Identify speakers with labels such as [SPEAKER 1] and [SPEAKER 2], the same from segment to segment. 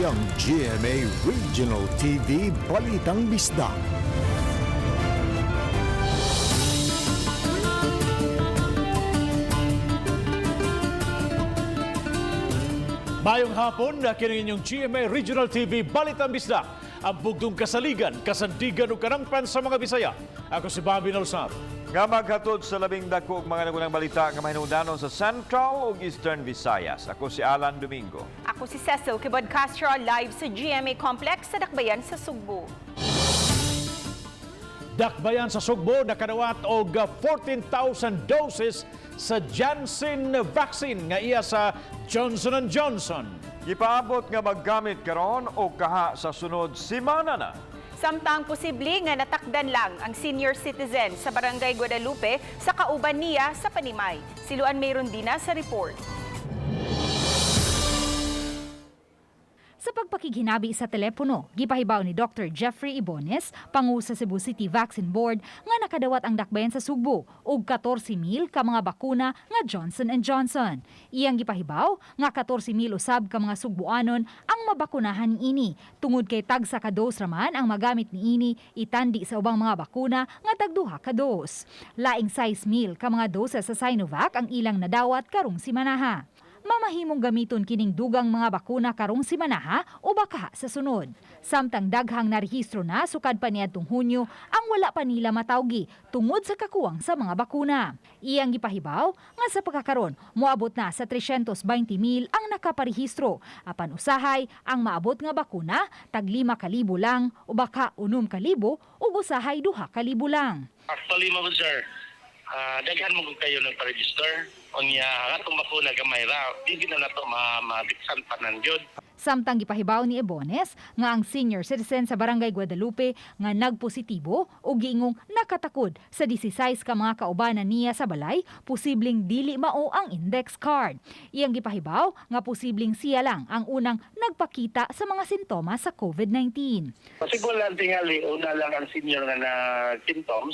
[SPEAKER 1] Ang GMA Regional TV Balitang Bisdak.
[SPEAKER 2] Mayong hapon na kining inyong GMA Regional TV Balitang Bisdak. Ang bugtong kasaligan, kasandigan o karangpan sa mga Bisaya. Ako si Bobby Nolsap.
[SPEAKER 3] Nga maghatod sa labing dagku'ng mga nagunang balita nga mahinudanon sa Central ug Eastern Visayas. Ako si Alan Domingo.
[SPEAKER 4] Ako si Cecil Kibod Castro, live sa GMA Complex sa Dakbayan sa Cebu.
[SPEAKER 2] Dakbayan sa Cebu nakadawat og 14,000 doses sa Janssen vaccine nga iya sa Johnson & Johnson.
[SPEAKER 3] Gipaabot nga maggamit karon o kaha sa sunod semana na.
[SPEAKER 4] Samtang posible nga natakdan lang ang senior citizen sa Barangay Guadalupe sa kauban niya sa Panimay. Siluan mayroon din na sa report.
[SPEAKER 5] Sa pagpakiginabi sa telepono, gipahibaw ni Dr. Jeffrey Ibones, pangu sa Cebu City Vaccine Board, nga nakadawat ang dakbayan sa Cebu og 14,000 ka mga bakuna nga Johnson & Johnson. Iyang gipahibaw nga 14,000 usab ka mga Sugbuanon ang mabakunahan niini. Tungod kay tag sa ka-dose raman ang magamit niini itandi sa ubang mga bakuna nga tagduha ka dose. Laing 6,000 ka mga doses sa Sinovac ang ilang nadawat karong simanaha. Mamahimong gamiton kining dugang mga bakuna karong simanaha o baka sa sunod. Samtang daghang narehistro na sukad pa niadtong Hunyo ang wala pa nila matawgi tungod sa kakuwang sa mga bakuna. Iyang gipahibaw nga sa pagkakaron moabot na sa 320,000 ang nakaparehistro. Apan usahay ang maabot nga bakuna tag 5,000 lang o baka 6,000 ug usahay 2,000 lang.
[SPEAKER 6] Actually, mo sir, daghan mo kayo nagpa-register. Unya, atong bakuna gamay ra, hindi na nato mabiksan pa ng Diyod.
[SPEAKER 5] Samtang gipahibaw ni Ibones nga ang senior citizen sa Barangay Guadalupe nga nagpositibo o giingong nakatakod sa 16 ka mga kaubanan niya sa balay, posibleng dili mao ang index card. Iyang gipahibaw nga posibleng siya lang ang unang nagpakita sa mga sintomas sa COVID-19.
[SPEAKER 6] Siguro lang tingali, una lang ang senior nga na symptoms,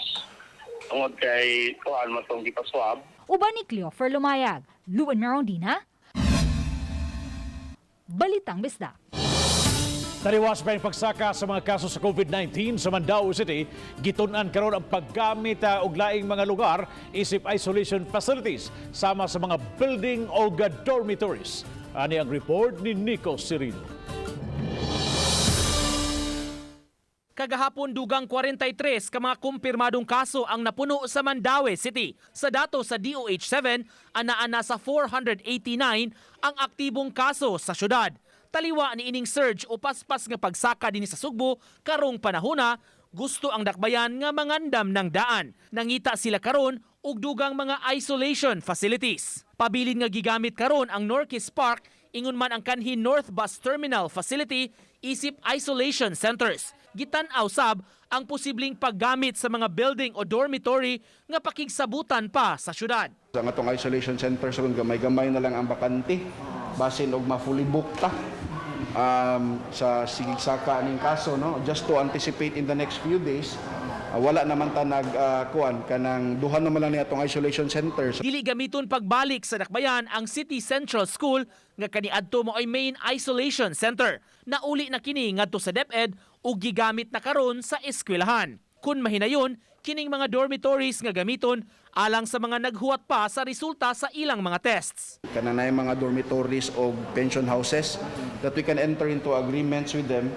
[SPEAKER 6] tungod kay kuhaan mo itong ipaswab.
[SPEAKER 5] Uban ni Cleofer Lumayag, Luan Marondina, Balitang Bisdak.
[SPEAKER 2] Taliwas pa yung pagsaka sa mga kaso sa COVID-19 sa Mandao City, gitun-an karon ang paggamit og laing mga lugar isip isolation facilities sama sa mga building o dormitories. Ani ang report ni Nico Cirilo.
[SPEAKER 7] Kagahapon dugang 43 ka mga kumpirmadong kaso ang napuno sa Mandaue City. Sa dato sa DOH-7, anaa sa 489 ang aktibong kaso sa syudad. Taliwa ni ining surge o paspas nga pagsaka din sa Cebu karong panahona, gusto ang dakbayan nga mangandam ng daan. Nangita sila karon og dugang mga isolation facilities. Pabilin nga gigamit karon ang Norquist Park, ingon man ang kanhi North Bus Terminal Facility isip isolation centers. Gitan-aw sab ang posibleng paggamit sa mga building o dormitory nga pakigsabutan pa sa syudad.
[SPEAKER 8] Ang atong isolation centers ron gamay-gamay na lang ang bakante basin og ma-fully booked ta sa sigsaka ning kaso, no, just to anticipate in the next few days. Wala naman ta nagkuan kanang duha naman lang ni atong isolation centers.
[SPEAKER 7] Dili gamiton pagbalik sa dakbayan ang City Central School nga kaniadto mo ay main isolation center. Nauli na kini ngadto sa DepEd ug gigamit na karon sa eskwelahan. Kun mahinayon, kining mga dormitories nga gamiton alang sa mga naghuwat pa sa resulta sa ilang mga tests.
[SPEAKER 8] Kananay mga dormitories o pension houses that we can enter into agreements with them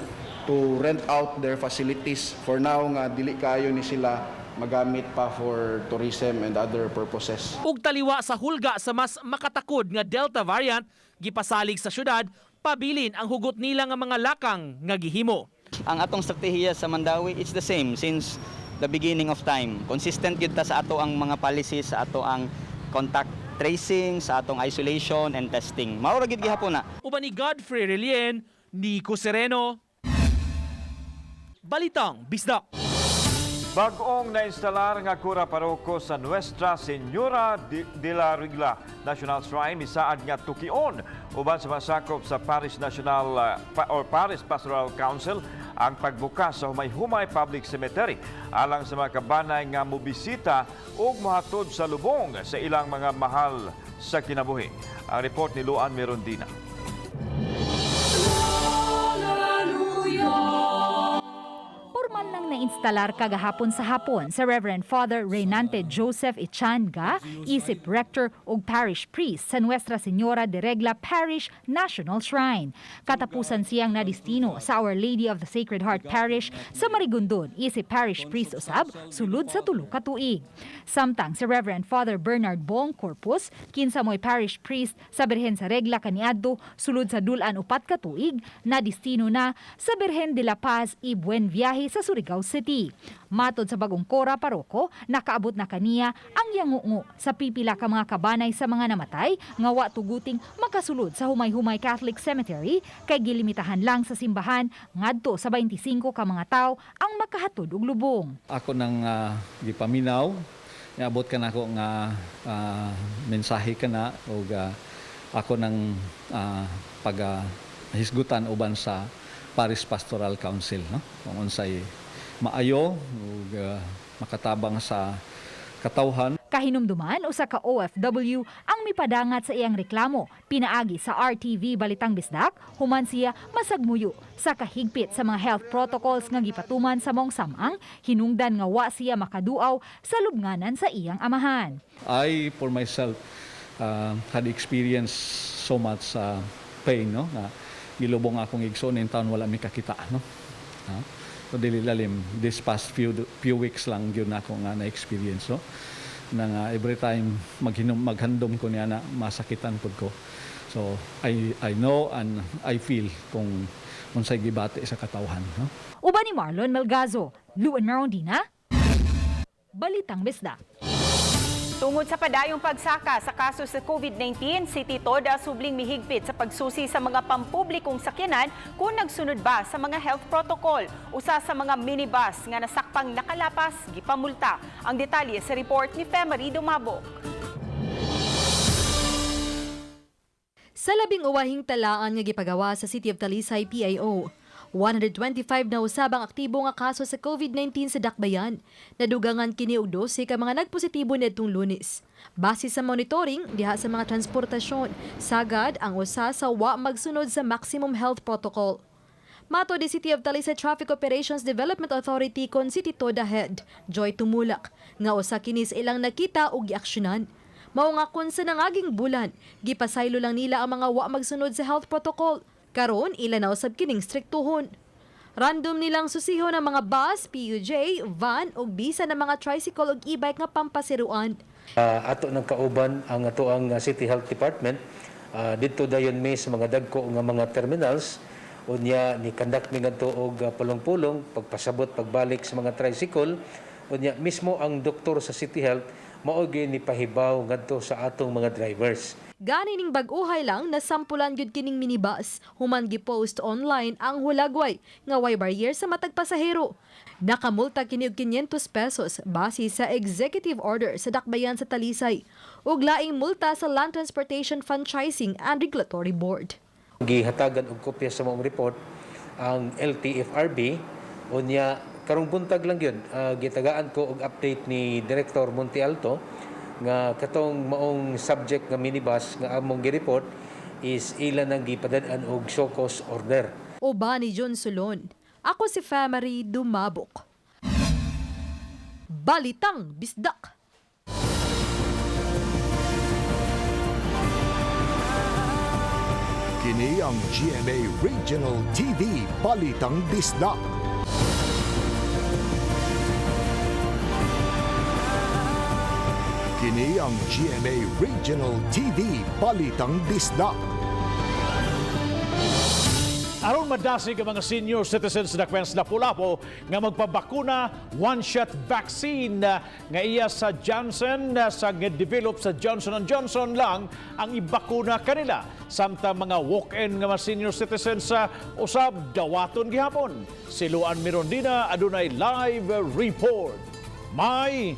[SPEAKER 8] to rent out their facilities. For now nga dili kayo ni sila magamit pa for tourism and other purposes.
[SPEAKER 7] Ug taliwa sa hulga sa mas makatakod nga Delta variant, gipasalig sa syudad, pabilin ang hugot nila nga mga lakang nga gihimo.
[SPEAKER 9] Ang atong strategiya sa Mandawi, it's the same since the beginning of time. Consistent gyud ta sa ato ang mga policies, sa ato ang contact tracing, sa atong isolation and testing. Mao ra gyud gihapon na.
[SPEAKER 7] Uban ni Godfrey Relien, Nico Sereno, Balitang Bisdak.
[SPEAKER 3] Bag-ong nainstalar nga kura paroko sa Nuestra Señora de la Regla National Shrine misaad nga tukion uban sa masakop sa Paris National Paris Pastoral Council ang pagbukas sa humay-humay public cemetery alang sa mga kabanay nga mobisita ug mohatod sa lubong sa ilang mga mahal sa kinabuhi. Ang report ni Luan Merondina.
[SPEAKER 5] Formal nang nainstalar kagahapon sa hapon sa Reverend Father Reynante Joseph Echanga, isip rector ug parish priest sa Nuestra Señora de Regla Parish National Shrine. Katapusan siyang nadistino sa Our Lady of the Sacred Heart Parish sa Marigondon, isip parish priest usab sulod sa 3 ka tuig. Samtang si Reverend Father Bernard Bong Corpus, kinsa moy parish priest sa Birhen sa Regla kaniadto sulod sa dulan 4 ka tuig, nadistino na sa Birhen de la Paz y Buen Viaje sa Surigao City. Matod sa bagong kora paroko, nakaabot na kaniya ang yangungo sa pipila ka mga kabanay sa mga namatay nga wa tuguting makasulod sa humay-humay Catholic Cemetery kay gilimitahan lang sa simbahan ngadto sa 25 ka mga tawo ang makahatod og lubong.
[SPEAKER 10] Ako nang gipaminaw, niabot ka na ako nga mensahe ka na o ako nang paghisgutan uban sa Paris Pastoral Council, no? Kung unsay maayo ug makatabang sa katawhan.
[SPEAKER 5] Kahinumduman usa ka OFW ang mipadangat sa iyang reklamo pinaagi sa RTV Balitang Bisdak human siya masagmuyo sa kahigpit sa mga health protocols nga gipatuman sa mong samang hinungdan nga wa siya makaduaw sa lubnganan sa iyang amahan.
[SPEAKER 10] I for myself had experienced so much pain, no? Na gilubong akong igsoon in town wala mi kakita, no? So dili lalim this past few weeks lang gyud nako nga na-experience, no? Na every time maghandom ko niya na masakitan pud ko. So I know and I feel kung unsay gibati sa katawhan, no?
[SPEAKER 5] Uban ni Marlon Melgazo, Luan Merondina, Balitang Bisdak.
[SPEAKER 4] Tungod sa padayong pagsaka sa kaso sa COVID-19, si Toda subling mihigpit sa pagsusi sa mga pampublikong sakyanan kung nagsunod ba sa mga health protocol. Usa sa mga minibus nga nasakpang nakalapas, gipamulta. Ang detalye sa report ni Femery Dumabok.
[SPEAKER 11] Sa labing uwahing talaan nga gipagawa sa City of Talisay PIO, 125 na usabang aktibo nga kaso sa COVID-19 sa Dakbayan. Nadugangan kini og 12 ka mga nagpositibo nitong Lunes. Base sa monitoring diha sa mga transportasyon, sagad ang usa sa wa magsunod sa maximum health protocol. Mato di City of Talisay Traffic Operations Development Authority kon City Toda Head, Joy Tumulak, nga usa kini sa ilang nakita ug giaksyonan. Mao nga kun sa nangaging bulan, gipasaylo lang nila ang mga wa magsunod sa health protocol. Karon, ilan na usab kining striktuhon. Random nilang susihon ang mga bus, PUJ, van ug bisa ng mga tricycle ug e-bike nga pampasiruan.
[SPEAKER 12] Ato ng kauban ang ato ang City Health Department dito dayon may sa mga dagko nga mga terminals unya ni conduct mi ngadto og pulong-pulong pagpasabot pagbalik sa mga tricycle unya mismo ang doktor sa City Health mao gyud ni pahibaw ngadto sa atong mga drivers.
[SPEAKER 11] Gani ning bag-uhay lang nasampulan gyud kining minibus human gipost online ang hulagway nga way barrier sa matag pasahero. Nakamulta kini og 500 pesos base sa executive order sa Dakbayan sa Talisay ug laing multa sa Land Transportation Franchising and Regulatory Board.
[SPEAKER 12] Gihatagan og kopya sa mong report ang LTFRB unya karong buntag lang yun gitagaan ko og update ni Director Monte Alto nga katong maong subject nga minibus nga among gi-report is ilan ang gipadad-an og show cause order.
[SPEAKER 11] Uba ni John Solon. Ako si Femery Dumabok. Balitang Bisdak.
[SPEAKER 1] Kini ang GMA Regional TV Balitang Bisdak. Kini ang GMA Regional TV Balitang Bisdak.
[SPEAKER 2] Aron madasig ang mga senior citizens sa dakbayan sa Lapu-Lapu nga magpabakuna one-shot vaccine nga iya sa Johnson sa develop sa Johnson & Johnson lang ang ibakuna kanila. Samtang mga walk-in nga mga senior citizens sa usab dawaton gihapon. Si Luan Mirondina adunay live report. May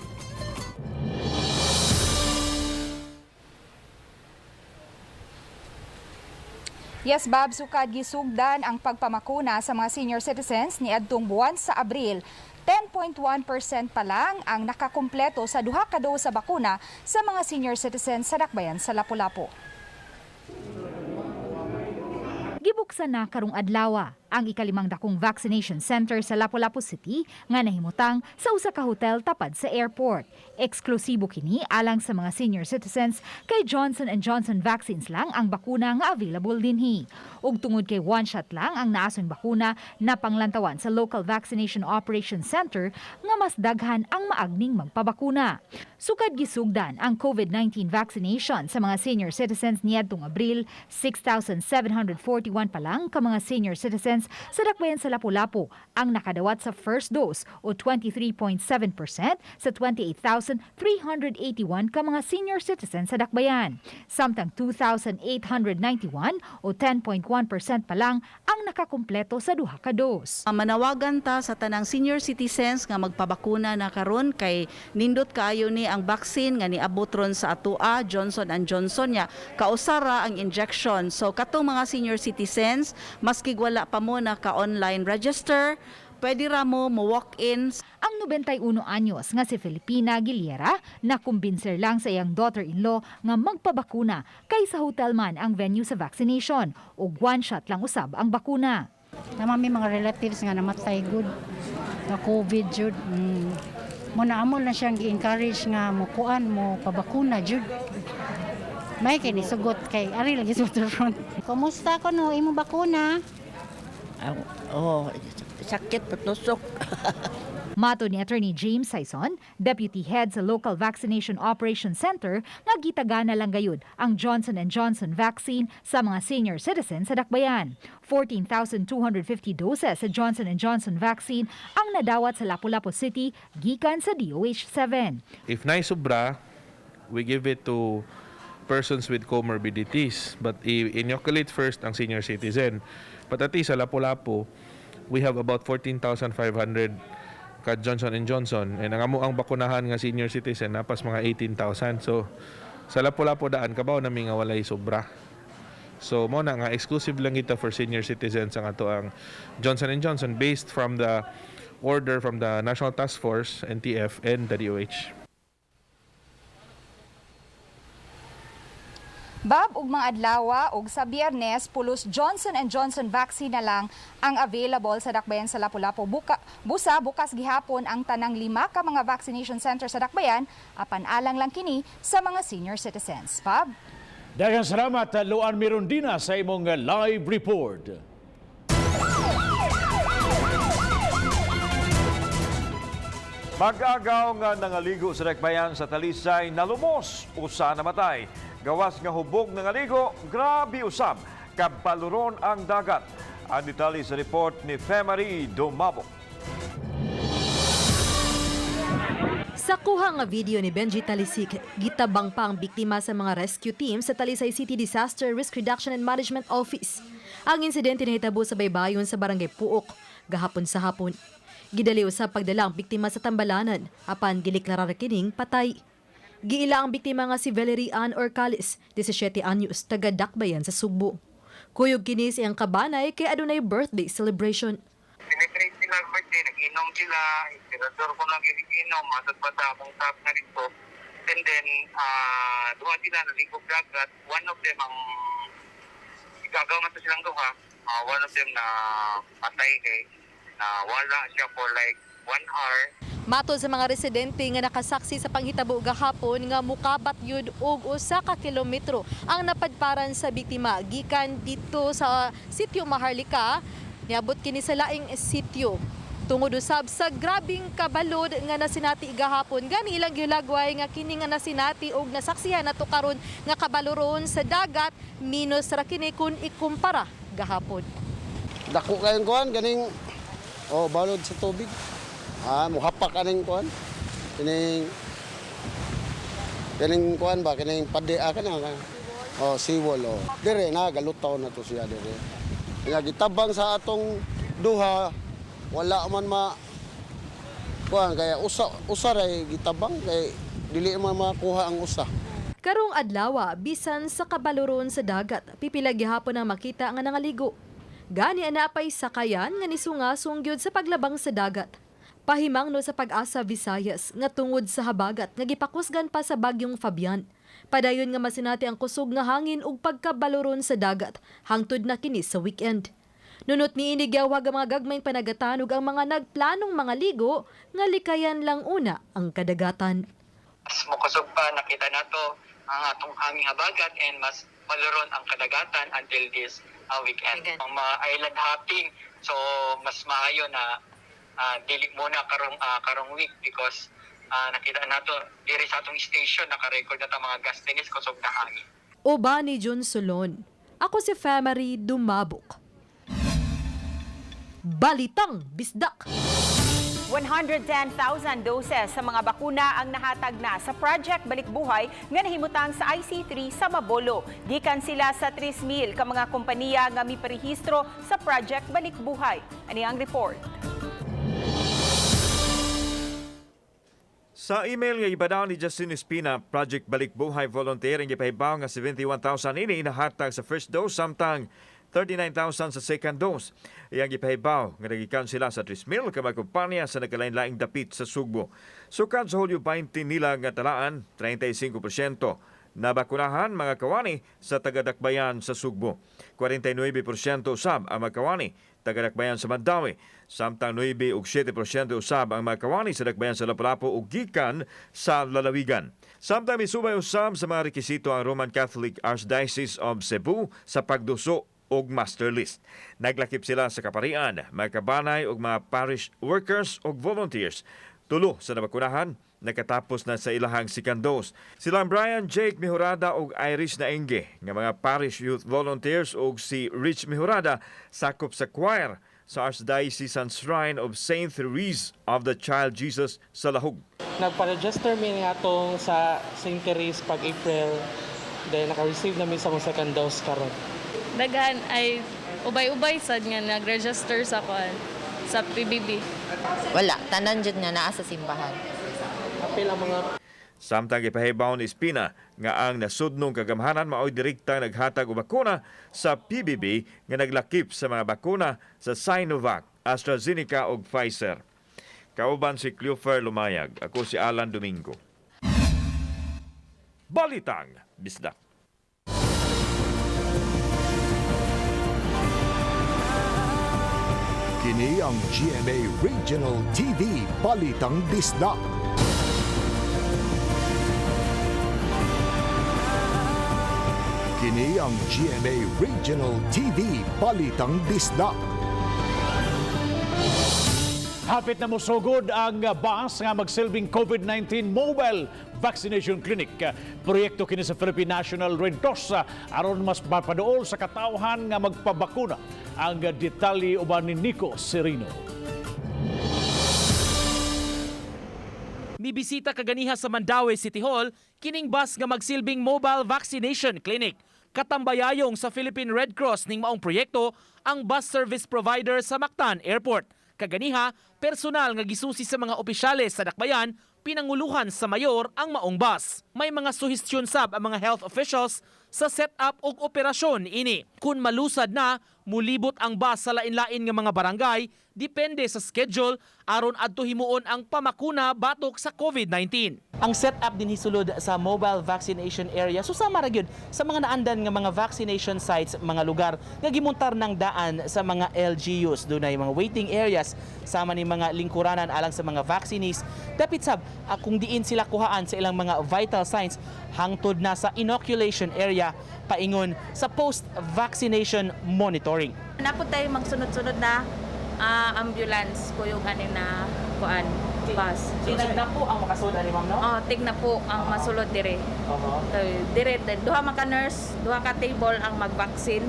[SPEAKER 13] Yes, Bob, sukad gisugdan ang pagpamakuna sa mga senior citizens ni adtong buwan sa Abril. 10.1% pa lang ang nakakumpleto sa duha ka dose sa bakuna sa mga senior citizens sa dakbayan sa Lapu-Lapu.
[SPEAKER 5] Gibuksan na karong adlaw ang ikalimang dakong vaccination center sa Lapu-Lapu City nga nahimutang sa usa ka hotel tapad sa airport. Eksklusibo kini alang sa mga senior citizens kay Johnson & Johnson vaccines lang ang bakuna nga available dinhi. Ug tungod kay one shot lang ang naasong bakuna na panglantawan sa local vaccination operations center nga mas daghan ang maagning magpabakuna. Sukad gisugdan ang COVID-19 vaccination sa mga senior citizens niadtong Abril, 6,741 pa lang ka mga senior citizens sa dakbayan sa Lapu-Lapu ang nakadawat sa first dose o 23.7% sa 28,381 ka mga senior citizens sa dakbayan. Samtang 2,891 o 10.1% pa lang ang nakakumpleto sa duha ka dose.
[SPEAKER 14] Manawagan ta sa tanang senior citizens nga magpabakuna na karon kay nindot kaayo ni ang vaccine nga niabot ron sa atoa Johnson & Johnson nya kausara ang injection. So katong mga senior citizens maski wala pa mo naka-online register, pwede ra mo walk-in.
[SPEAKER 5] Ang 91 anyos nga si Filipina Aguilera na kumbinser lang sa iyang daughter-in-law nga magpabakuna kaysa hotel man ang venue sa vaccination o one shot lang usab ang bakuna.
[SPEAKER 15] May mga relatives nga namatay good na COVID jud. Muna amo na siyang i-encourage nga mo kuan mo pabakuna jud. May kini sugot kay ari lagi sa front. Kumusta ko no imo bakuna?
[SPEAKER 16] Sakit patusok.
[SPEAKER 5] Mato ni Attorney James Saison, Deputy Head sa Local Vaccination Operations Center, nga gitagana lang gayud ang Johnson & Johnson vaccine sa mga senior citizens sa dakbayan. 14,250 doses sa Johnson & Johnson vaccine ang nadawat sa Lapu-Lapu City gikan sa DOH-7.
[SPEAKER 17] If naisubra, we give it to persons with comorbidities, but inoculate first ang senior citizen. But at least sa Lapu-Lapu, we have about 14,500 ka Johnson & Johnson. And ang amo ang bakunahan nga senior citizen, napas mga 18,000. So, sa Lapu-Lapu daan, kabaw na nga walay sobra. So, mo na nga, exclusive lang ito for senior citizens ang ato ang Johnson & Johnson based from the order from the National Task Force, NTF, and the DOH.
[SPEAKER 13] Bob, ug mga adlaw ug sa Biyernes pulos Johnson & Johnson vaccine na lang ang available sa dakbayan sa Lapu-Lapu. Bukas gihapon ang tanang 5 ka mga vaccination center sa dakbayan apan alang lang kini sa mga senior citizens. Bob.
[SPEAKER 2] Daghang salamat Luan Mirondina sa imong live report.
[SPEAKER 3] Mag-agaw nga nangaligo sa dakbayan sa Talisay nalumos usa namatay. Gawas nga hubog ng aligo, grabe usab, kabaluron ang dagat. Ang detalye sa report ni Femari Domabo.
[SPEAKER 11] Sa kuha nga video ni Benji Talisik, gitabang pa ang biktima sa mga rescue team sa Talisay City Disaster Risk Reduction and Management Office. Ang insidente nahitabo sa baybayon sa Barangay Puok, gahapon sa hapon. Gidaliw sa pagdala ang biktima sa Tambalanan, apan giliklara kining patay. Giila ang biktima nga si Valerie Ann Orcalis, 17 anyos, taga Dakbayan sa Cebu. Kuyog kini siyang kabanay kay adunay birthday celebration.
[SPEAKER 6] Celebrate sila birthday, nag-inom sila, inspirador ko lang inom, matag pa sa akong tap na rito. And then, duha sila, naligog dagat. One of them, ang igagaw na silang duha, one of them na patay kay, na wala siya for like 1 hour.
[SPEAKER 11] Matod sa mga residente nga nakasaksi sa panghitabo gahapon nga mukabat yun og 1 ka kilometro ang napadparan sa biktima gikan dito sa sitio Maharlika niabot kini sa laing sitio Tungod usab sa grabing kabalod nga nasinati gahapon, gani ilang gilagway nga kini nga nasinati og nasaksihan nato karon nga kabaloron sa dagat minus ra kini kun ikumpara gahapon.
[SPEAKER 16] Dako kayong kuan ganing balod sa tubig. Muhapak aning kuan. Kining kuan ba kining padea kana. Seawall dire na galutaw na to siya dire. Nga gitabang sa atong duha wala man kuan kaya usa ray gitabang kay dili man makuha ang usa.
[SPEAKER 11] Karong adlaw bisan sa kabaloron sa dagat, pipila gihapon ang makita nga nangaligo. Gani anapay sakayan nga nisungasong gyud sa paglabang sa dagat. Pahimangno sa Pag-asa Visayas nga tungod sa habagat nga gipakusgan pa sa bagyong Fabian. Padayon nga masinati ang kusog nga hangin ug pagkabaloron sa dagat hangtod na kini sa weekend. Nunot ni inigawag ang mga gagmayng panagatan ug ang mga nagplanong mga ligo nga likayan lang una ang kadagatan.
[SPEAKER 18] Mas mukusog pa nakita nato ang atong aming habagat and mas maluron ang kadagatan until this weekend. Ang mga island hopping, so mas maayo na dili muna karong week because nakita nato diri sa atong station naka-record na ta mga gas tinis kusog na hangin.
[SPEAKER 11] Oba ni John Solon. Ako si Famary Dumabok. Balitang Bisdak.
[SPEAKER 4] 110,000 doses sa mga bakuna ang nahatag na sa Project Balikbuhay nga nahimutang sa IC3 sa Bohol. Gikan sila sa 3,000 ka mga kompanya nga miparehistro sa Project Balikbuhay. Ani ang report.
[SPEAKER 3] Sa email nga ibadaw ni Justin Espina, Project Balikbuhay volunteer ang ipahibaw nga 71,000 ini nahatag sa first dose samtang 39,000 sa second dose. Iyang ipahibaw nga nagikan sila sa 3,000 ka mga kumpanya sa nagkalain-laing dapit sa Cebu. Sukad sa Hulyo 20 nila nga talaan, 35% na bakunahan mga kawani sa tagadakbayan sa Cebu. 49% usab ang mga kawani tagadakbayan sa Mandawi. Samtang 9 ug 7% usab ang mga kawani sa dakbayan sa Lapu-Lapu ug gikan sa lalawigan. Samtang misubay usab sa mga rekisito ang Roman Catholic Archdiocese of Cebu sa pagduso og master list. Naglakip sila sa kaparian, mga kabanay ug mga parish workers ug volunteers. Tulo sa nabakunahan, nakatapos na sa ilahang second dose. Silang Brian Jake Mihurada ug Iris Naenge, nga mga parish youth volunteers ug si Rich Mihurada sakop sa choir sa Archdiocesan Shrine of St. Therese of the Child Jesus sa Lahug.
[SPEAKER 19] Nagpa-register mi nga atong sa St. Therese pag April, then naka-receive namin sa mong second dose karon.
[SPEAKER 20] Daghan ay ubay-ubay sad nga nag-register sa PBB.
[SPEAKER 21] Wala, tanan jud nga naa sa simbahan.
[SPEAKER 19] Apil ang mga
[SPEAKER 3] Samtang ipahibaw ni Espina nga ang nasudnong kagamhanan mao'y direkta naghatag og bakuna sa PBB nga naglakip sa mga bakuna sa Sinovac, AstraZeneca ug Pfizer. Kauban si Cleofer Lumayag, ako si Alan Domingo. Balitang Bisdak.
[SPEAKER 1] Kini ang GMA Regional TV Balitang Bisdak. Kini ang GMA Regional TV Balitang Bisdak.
[SPEAKER 2] Hapit na mosugod ang bus nga magsilbing COVID-19 Mobile Vaccination Clinic. Proyekto kini sa Philippine National Red Cross aron mas mapaduol sa katawhan nga magpabakuna. Ang detalye uban ni Nico Serino.
[SPEAKER 7] Mibisita kaganiha sa Mandawi City Hall kining bus nga magsilbing Mobile Vaccination Clinic. Katambayayong sa Philippine Red Cross ning maong proyekto ang bus service provider sa Mactan Airport. Kaganiha, personal nga gisusi sa mga opisyales sa dakbayan, pinanguluhan sa mayor ang maong bus. May mga suhestyon sab ang mga health officials sa setup ug operasyon ini. Kung malusad na, mulibot ang bus sa lain-lain nga mga barangay, depende sa schedule aron adto himuon ang pamakuna batok sa COVID-19. Ang setup din hisulod sa mobile vaccination area susama ra gyud sa mga naandan nga mga vaccination sites, mga lugar nga gimontar ng daan sa mga LGUs. Dunay mga waiting areas sama ni mga lingkuranan alang sa mga vaccinees. Dapit sab kung diin sila kuhaan sa ilang mga vital signs hangtod na sa inoculation area paingon sa post-vaccination monitoring.
[SPEAKER 21] Napod tayo magsunod-sunod na
[SPEAKER 20] ambulance ko yung na kuan bus.
[SPEAKER 19] Tigna na po ang makasulod ni ma'am, no?
[SPEAKER 20] Oh, tigna po ang masulod dire. Dire duha ka nurse, duha ka table ang mag-vaccine.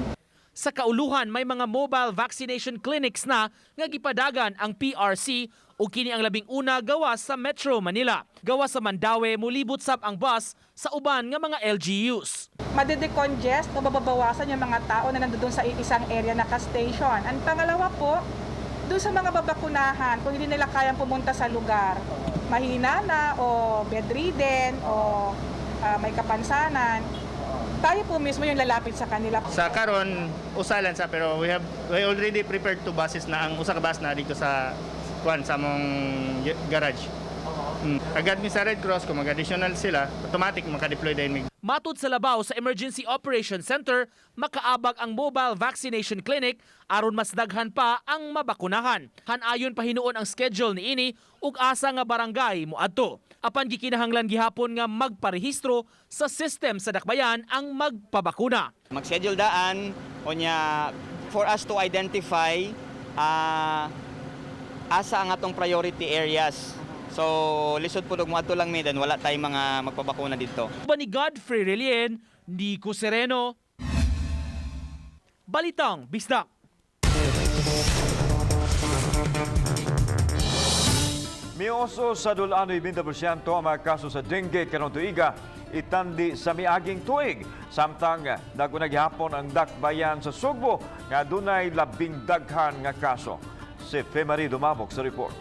[SPEAKER 7] Sa kauluhan, may mga mobile vaccination clinics na nga gipadagan ang PRC o kini ang labing una gawas sa Metro Manila. Gawas sa Mandaue, mulibot sab ang bus sa uban nga mga LGUs.
[SPEAKER 8] Madedecongest o mababawasan yung mga tao na nandoon sa isang area na ka-station. Ang pangalawa po, doon sa mga babakunahan, kung hindi nila kayang pumunta sa lugar, mahina na o bedridden o may kapansanan, tayo po mismo yung lalapit sa kanila.
[SPEAKER 22] Sa karon usalan sa pero we already prepared two buses na ang usa ka bus na dito sa sa mong garage. Agad mi sa Red Cross kung mag-additional sila, automatic maka-deploy din.
[SPEAKER 7] Matud sa labaw sa Emergency Operation Center, makaabag ang mobile vaccination clinic aron mas daghan pa ang mabakunahan. Hanayon pa hinuon ang schedule ni ini ug asa nga barangay moadto. Apan gikinahanglan gihapon nga magparehistro sa system sa dakbayan ang magpabakuna.
[SPEAKER 9] Mag-schedule daan onya for us to identify asa ang atong priority areas. So, lisod po mo ato lang dan wala tayong mga magpabakuna dito.
[SPEAKER 7] Ni Godfrey Relien, Nico Sereno, Balitang Bisdak.
[SPEAKER 3] Mioso sa dulanoy 20% ang mga kaso sa dengue karong tuiga itandi sa miaging tuig. Samtang dagko naghapon ang dakbayan sa Cebu nga dunay labing daghan nga kaso. Si Femari Dumabok sa report.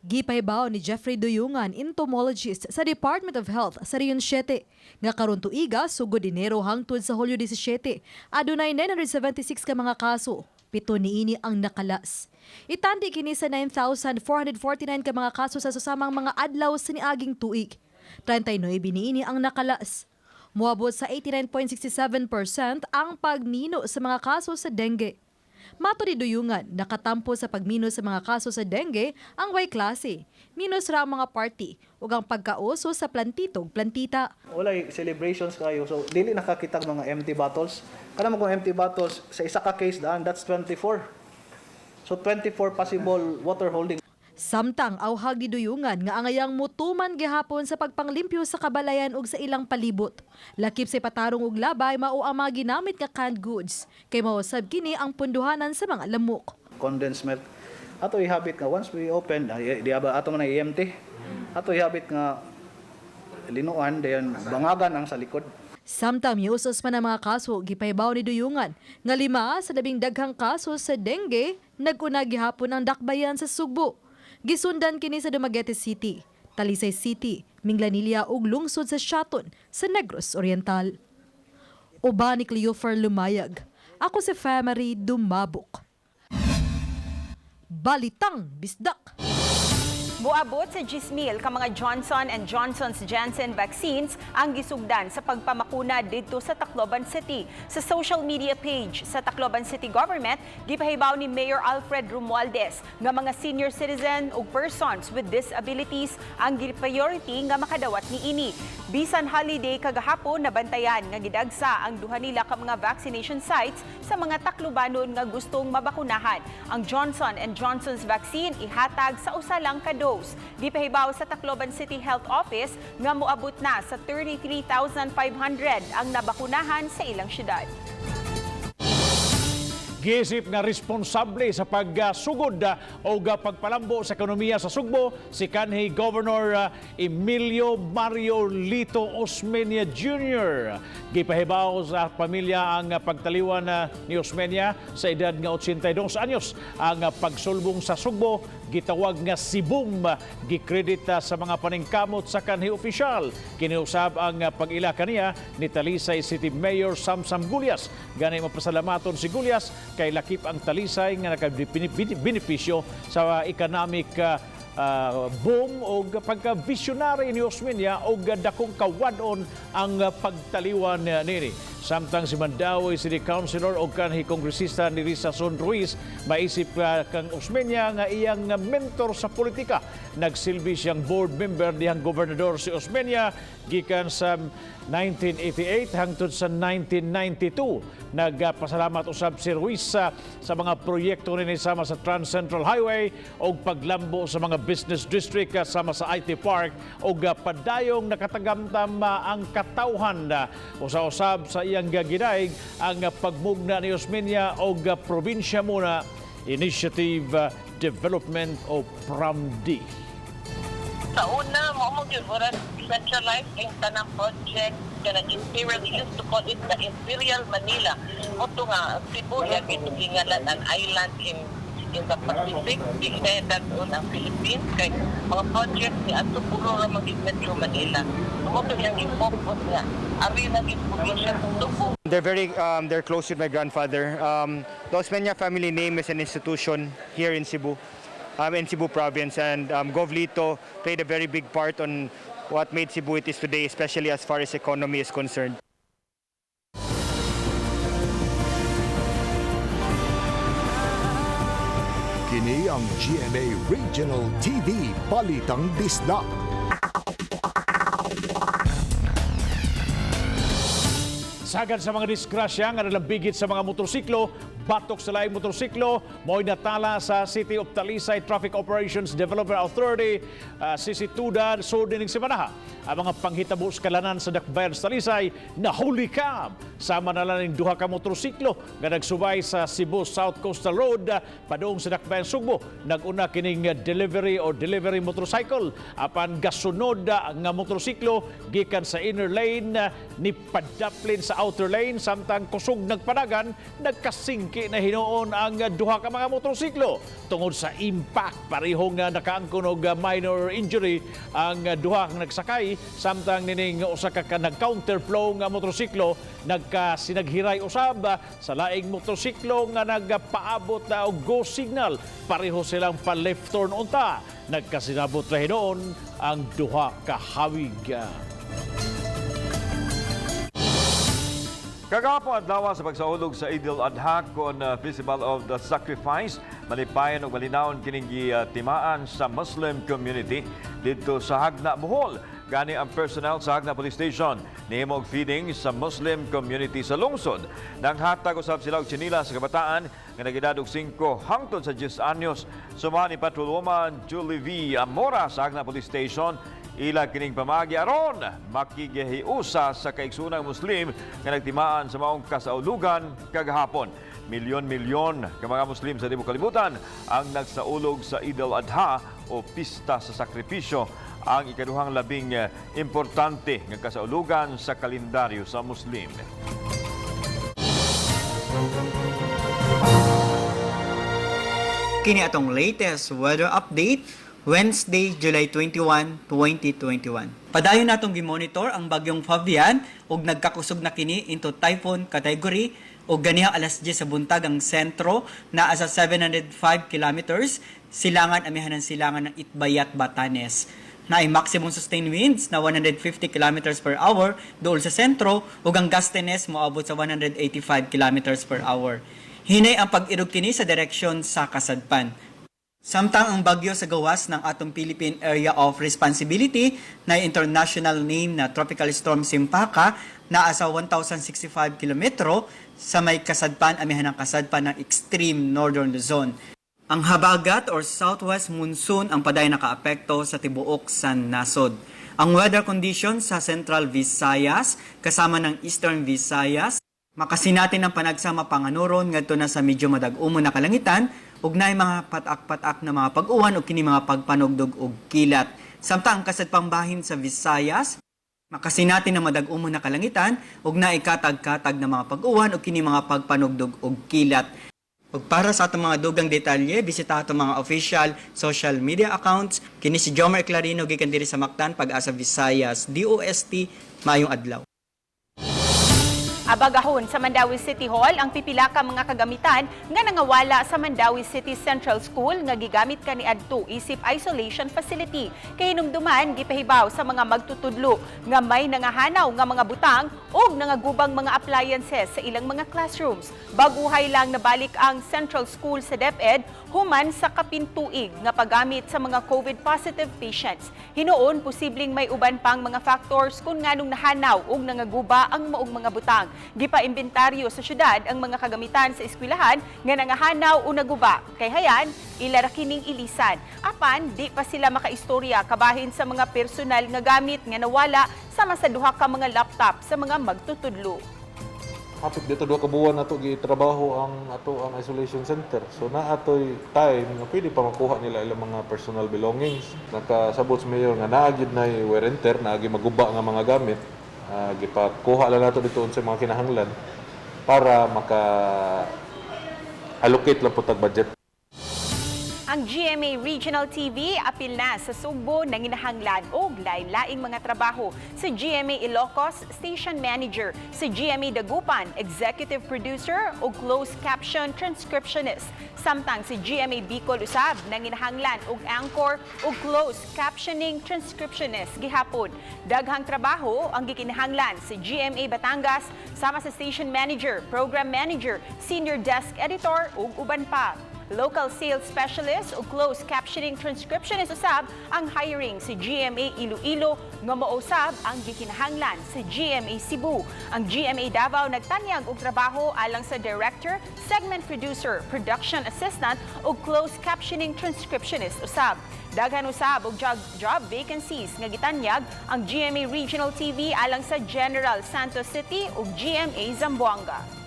[SPEAKER 11] Gipahibaw ni Jeffrey Duyungan, entomologist sa Department of Health sa Riyon 7, nga karon tuiga sugod Enero hangtod sa Hulyo 17, adunay 976 ka mga kaso. 7 niini ang nakalas. Itandi kini sa 9,449 ka mga kaso sa susamang mga adlaw sa niaging tuig. 39 niini ang nakalas. Muabot sa 89.67% ang pagmino sa mga kaso sa dengue. Mato ni Duyungan, nakatampo sa pagmino sa mga kaso sa dengue ang Y klase. Minus ra ang mga party ug ang pagkauso sa plantitog plantita.
[SPEAKER 23] Walay celebrations kayo, so dili nakakita mga empty bottles. Kana mo kung empty bottles sa isa ka case daan, that's 24. So 24 possible water holding.
[SPEAKER 11] Samtang awhag ni Duyungan nga angayang mutuman gihapon sa pagpanglimpyo sa kabalayan ug sa ilang palibot. Lakip sa patarong ug labay mao ang mga ginamit nga canned goods. Kay mausab kini ang punduhanan sa mga lamok.
[SPEAKER 23] Condensed milk. Ato ihabit nga once we open, di aba ato man empty. Ato ihabit nga linuan dayon bangagan ang sa likod.
[SPEAKER 11] Samtang miusos man ang mga kaso, gipahibaw ni Duyungan nga 5 sa labing daghang kaso sa dengue nag-una gihapon ang dakbayan sa Cebu. Gisundan kini sa Dumaguete City, Talisay City, Minglanilla ug lungsod sa Shaton sa Negros Oriental. Uban ni Cleofer Lumayag, ako si Femari Dumabok. Balitang Bisdak.
[SPEAKER 4] Buabot sa 10,000 ka mga Johnson & Johnson's Janssen vaccines ang gisugdan sa pagpamakuna dito sa Tacloban City. Sa social media page sa Tacloban City Government, gipahibaw ni Mayor Alfred Romualdez nga mga senior citizen ug persons with disabilities ang priority nga makadawat niini. Bisan holiday kagahapon nabantayan nga gidagsa ang duha nila ka mga vaccination sites sa mga Taclobanon nga gustong mabakunahan. Ang Johnson & Johnson's vaccine ihatag sa usa lang ka dose. Gipahibaw sa Tacloban City Health Office nga moabot na sa 33,500 ang nabakunahan sa ilang syudad.
[SPEAKER 2] Giisip nga responsable sa pagsugod o pagpalambo sa ekonomiya sa Sugbo si kanhi Governor Emilio Mario Lito Osmeña Jr. Gipahibaw sa pamilya ang pagtaliwan ni Osmeña sa edad nga 82 anyos. Ang pagsulbong sa Sugbo gitawag nga sibum, gikredita sa mga paningkamot sa kanhi opisyal. Kiniusab ang pag-ila kaniya ni Talisay City Mayor Samsam Gulyas. Ganay mapasalamaton si Gulyas kay lakip ang Talisay nga nakabenepisyo sa economic boom o pagka-visionary ni Osmeña o dakong kawadon ang pagtaliwan nini. Samtang si Mandaue City Councilor o kanhi kongresista ni Risa Son Ruiz maisip kang Osmeña nga iyang mentor sa politika. Nagsilbi siyang board member dihang gobernador si Osmeña gikan sa 1988 hangtod sa 1992. Nagpasalamat usab si Ruiz sa mga proyekto ni sama sa Trans Central Highway o paglambo sa mga business district sama sa IT Park o padayong nakatagamtam ang katawhan usa-usab sa iyang gaginaig ang pagmugna ni Osmeña o probinsya muna Initiative Development o PRAMD.
[SPEAKER 10] Sa una, mo yun, oras centralized yung tanang project na Imperial, used to call it the Imperial Manila. Ito nga, Cebu, yan ito gingalan ang island in the Pacific, gingalan doon ang Philippines, kaya mga project ni Ato Puro ramang Metro Manila. Ito yung i-focus nga, ari naging provision ng Cebu.
[SPEAKER 12] They're close with my grandfather. The Osmeña family name is an institution here in Cebu. In Cebu province, and Gov Lito played a very big part on what made Cebu it is today, especially as far as economy is concerned.
[SPEAKER 1] Kini ang GMA Regional TV Balitang Bisdak.
[SPEAKER 2] Sagad sa mga disgrasya nga nalambigit sa mga motorsiklo, batok sa laing motorsiklo, mo'y natala sa City of Talisay Traffic Operations Development Authority, sisitudan, so dinig si Manaha. Ang mga panghitabo sa kalanan sa Dakbayan sa Talisay, nahuli kam. Sama na lang ng duha ka motorsiklo nga nagsubay sa Cebu South Coastal Road, padung sa Dakbayan Sugbo. Naguna kining delivery motorcycle. Apan gasunod nga motorsiklo, gikan sa inner lane, ni padaplin sa outer lane, samtang kusog nagpanagan, nagkasingki na hinuon ang duha ka mga motorsiklo. Tungod sa impact, parehong nakaangkon og minor injury ang duha kang nagsakay, samtang nining usa ka nag-counterflow nga motorsiklo nagkasinaghiray usab sa laing motorsiklo nga nagpaabot na og go signal. Pareho silang pa-left turn unta. Nagkasinabot na hinuon ang duha ka hawig.
[SPEAKER 3] Kagapon adlaw sa pagsaulog sa Eid al-Adha kon Festival of the Sacrifice, malipayan og malinawon kining timaan sa Muslim community didto sa Hagna, Bohol. Gani ang personnel sa Hagna Police Station nihimog feeding sa Muslim community sa lungsod. Nanghatag usab sila og tsinila sa kabataan nga nagedad og 5 hangtod sa 10 anyos. Sumahan ni Patrolwoman Julie V. Amora sa Hagna Police Station, ila kining pamagi aron makigihiusa sa kaigsunang Muslim nga nagtimaan sa maong kasaulugan kagahapon. Milyon-milyon ka mga Muslim sa di mo kalibutan ang nagsaulog sa Eid al-Adha o Pista sa Sakripisyo, ang ikaduhang labing importante nga kasaulugan sa kalendaryo sa Muslim.
[SPEAKER 14] Kini atong latest weather update Wednesday, July 21, 2021. Padayon natong gimonitor ang bagyong Fabian ug nagkakusog na kini into typhoon category ug ganihang alas 10 sa buntag ang sentro naa sa 705 kilometers silangan amihanan silangan ng Itbayat, Batanes. Naay maximum sustained winds na 150 kilometers per hour dool sa sentro ug ang gustiness moabot sa 185 kilometers per hour. Hinay ang pag-irog kini sa direksyon sa kasadpan. Samtang ang bagyo sa gawas ng atong Philippine Area of Responsibility na international name na Tropical Storm Simpaka na asa 1,065 kilometro sa may kasadpan amihanang kasadpan ng extreme northern Luzon. Ang habagat or southwest monsoon ang paday nakaapekto sa tibuok sa nasod. Ang weather conditions sa Central Visayas kasama ng Eastern Visayas makasinatin ang panagsama panganuron ngadto na sa medyo madag-umon na kalangitan ug naay mga patak-patak na mga pag-uwan o kini mga pagpanugdog og kilat. Samtang ang kasadpang bahin sa Visayas, makasinatin na madag-umon na kalangitan ug naay katag-katag na mga pag-uwan o kini mga pagpanugdog og kilat. Ug para sa atong mga dugang detalye, bisita atong mga official social media accounts. Kini si Jomar Clarino gikan diri sa Mactan, Pag-asa Visayas, DOST, mayong adlaw.
[SPEAKER 4] Abagahon sa Mandawi City Hall ang pipila ka mga kagamitan nga nangawala sa Mandawi City Central School nga gigamit kaniadto isip isolation facility. Kay hinumduman gipahibaw sa mga magtutudlo nga may nangahanaw nga mga butang ug nangagubang mga appliances sa ilang mga classrooms. Baguhay lang nabalik ang Central School sa DepEd human sa kapintuig nga paggamit sa mga COVID positive patients. Hinuon posibleng may uban pang mga factors kung nganong nahanaw ug nangaguba ang maong mga butang. Gipa-imbentaryo sa syudad ang mga kagamitan sa eskwelahan nga nangahanaw o naguba. Kay hayan, ilara kining ilisan. Apan, di pa sila makaistorya kabahin sa mga personal nga gamit nga nawala sama sa duha ka mga laptop sa mga magtutudlo.
[SPEAKER 5] Hapit dito 2 ka buwan na ito gitrabaho ang isolation center. So na ato'y time na pwede pa makuha nila ilang mga personal belongings. Nakasabot sa mayor nga naagid na wear and tear, naagi maguba nga mga gamit. Gipakuha lang nato dito sa mga kinahanglan para maka-allocate lang po tag-budget.
[SPEAKER 4] Ang GMA Regional TV apil na sa Cebu nanginahanglan og lain-laing mga trabaho. Si GMA Ilocos Station Manager, si GMA Dagupan Executive Producer o Closed Caption Transcriptionist. Samtang si GMA Bicol usab nanginahanglan og anchor o Closed Captioning Transcriptionist gihapon. Daghang trabaho ang gikinahanglan si GMA Batangas sama sa Station Manager, Program Manager, Senior Desk Editor ug uban pa. Local Sales Specialist o Closed Captioning Transcriptionist usab ang hiring si GMA Iloilo nga mausab ang gikinahanglan sa GMA Cebu. Ang GMA Davao nagtanyag og trabaho alang sa Director, Segment Producer, Production Assistant o Closed Captioning Transcriptionist usab. Daghan usab og job vacancies nga gitanyag ang GMA Regional TV alang sa General Santos City ug GMA Zamboanga.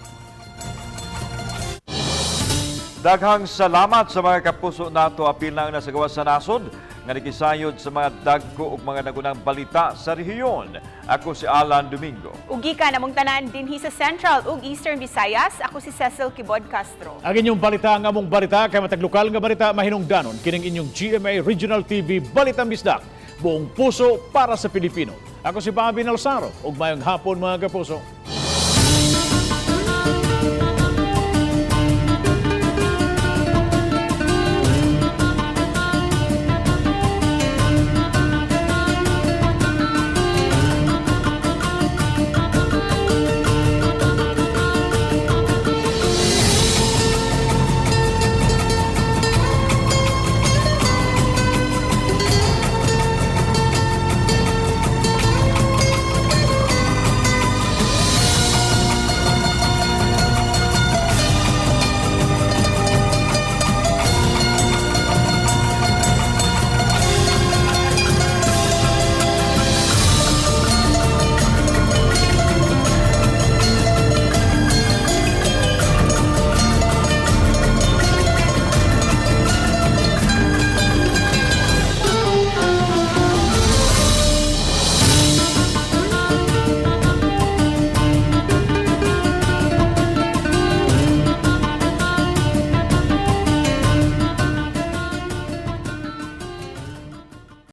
[SPEAKER 3] Daghang salamat sa mga kapuso nato apil na ang nasagawa sa nasod nga nakisayod sa mga dagko ug mga nagunang balita sa rehiyon. Ako si Alan Domingo.
[SPEAKER 4] Ugi ka namong tanan dinhi sa Central ug Eastern Visayas. Ako si Cecil Kibod Castro.
[SPEAKER 2] Ang inyong balita ang among balita kay matag lokal nga balita mahinungdanon kining inyong GMA Regional TV Balitang Bisdak. Buong puso para sa Pilipino. Ako si Bobby Nalsaro ug mayong hapon mga kapuso.